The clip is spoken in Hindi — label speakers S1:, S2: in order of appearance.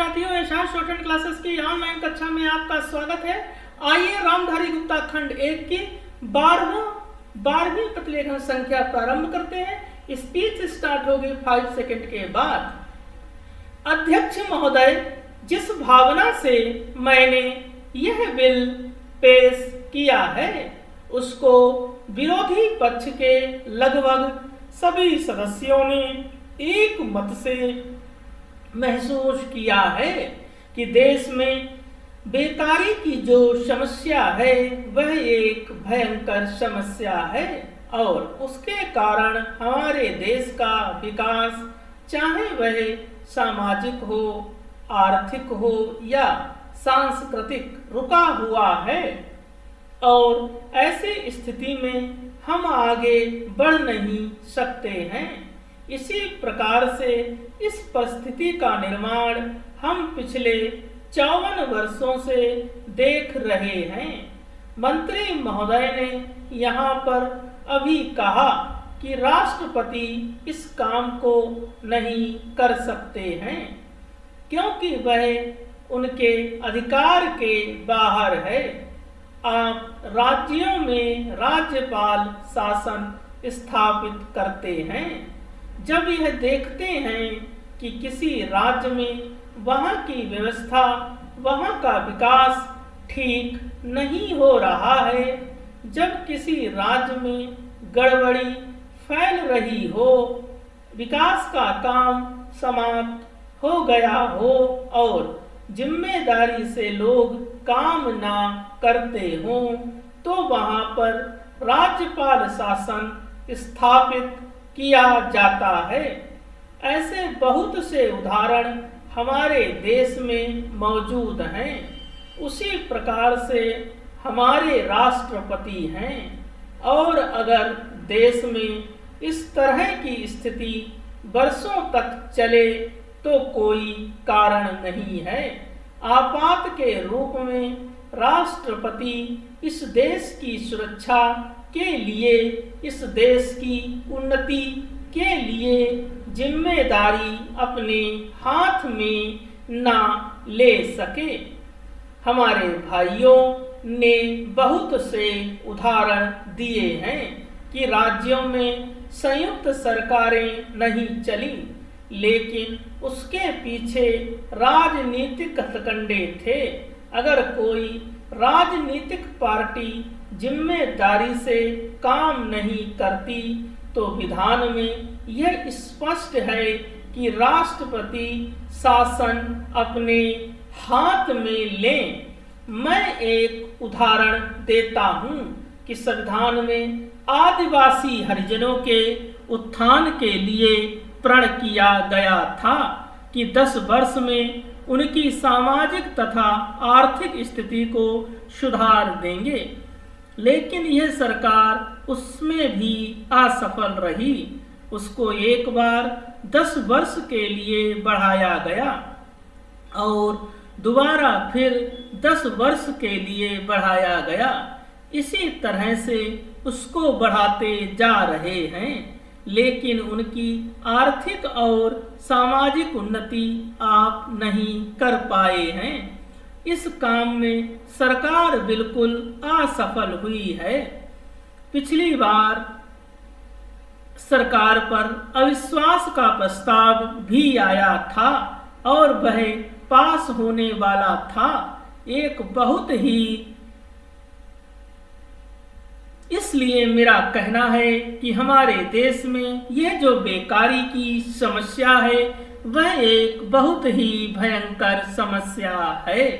S1: साथियों, एहसास स्टूडेंट क्लासेस की ऑनलाइन कक्षा में आपका स्वागत है। आइए रामधारी गुप्ता खंड 1 की 12वीं प्रतिलेखन संख्या प्रारंभ करते हैं। स्पीच स्टार्ट होगी 5 सेकंड के बाद। अध्यक्ष महोदय, जिस भावना से मैंने यह बिल पेश किया है उसको विरोधी पक्ष के लगभग सभी सदस्यों ने एक मत से महसूस किया है कि देश में बेकारी की जो समस्या है वह एक भयंकर समस्या है और उसके कारण हमारे देश का विकास, चाहे वह सामाजिक हो, आर्थिक हो या सांस्कृतिक, रुका हुआ है और ऐसी स्थिति में हम आगे बढ़ नहीं सकते हैं। इसी प्रकार से इस परिस्थिति का निर्माण हम पिछले 54 वर्षों से देख रहे हैं। मंत्री महोदय ने यहाँ पर अभी कहा कि राष्ट्रपति इस काम को नहीं कर सकते हैं क्योंकि वह उनके अधिकार के बाहर है। आप राज्यों में राज्यपाल शासन स्थापित करते हैं। जब यह देखते हैं कि किसी राज्य में वहाँ की व्यवस्था, वहाँ का विकास ठीक नहीं हो रहा है, जब किसी राज्य में गड़बड़ी फैल रही हो, विकास का काम समाप्त हो गया हो और जिम्मेदारी से लोग काम ना करते हों, तो वहाँ पर राज्यपाल शासन स्थापित किया जाता है। ऐसे बहुत से उदाहरण हमारे देश में मौजूद हैं। उसी प्रकार से हमारे राष्ट्रपति हैं और अगर देश में इस तरह की स्थिति वर्षों तक चले तो कोई कारण नहीं है। आपात के रूप में राष्ट्रपति इस देश की सुरक्षा के लिए, इस देश की उन्नति के लिए जिम्मेदारी अपने हाथ में ना ले सके। हमारे भाइयों ने बहुत से उदाहरण दिए हैं कि राज्यों में संयुक्त सरकारें नहीं चली, लेकिन उसके पीछे राजनीतिक हथकंडे थे। अगर कोई राजनीतिक पार्टी जिम्मेदारी से काम नहीं करती तो विधान में यह स्पष्ट है कि राष्ट्रपति शासन अपने हाथ में लें। मैं एक उदाहरण देता हूँ कि संविधान में आदिवासी हरिजनों के उत्थान के लिए प्रण किया गया था कि 10 वर्ष में उनकी सामाजिक तथा आर्थिक स्थिति को सुधार देंगे, लेकिन यह सरकार उसमें भी असफल रही। उसको एक बार 10 वर्ष के लिए बढ़ाया गया और दोबारा फिर 10 वर्ष के लिए बढ़ाया गया। इसी तरह से उसको बढ़ाते जा रहे हैं, लेकिन उनकी आर्थिक और सामाजिक उन्नति आप नहीं कर पाए हैं। इस काम में सरकार बिल्कुल असफल हुई है। पिछली बार सरकार पर अविश्वास का प्रस्ताव भी आया था और वह पास होने वाला था। एक बहुत ही इसलिए मेरा कहना है कि हमारे देश में यह जो बेकारी की समस्या है वह एक बहुत ही भयंकर समस्या है।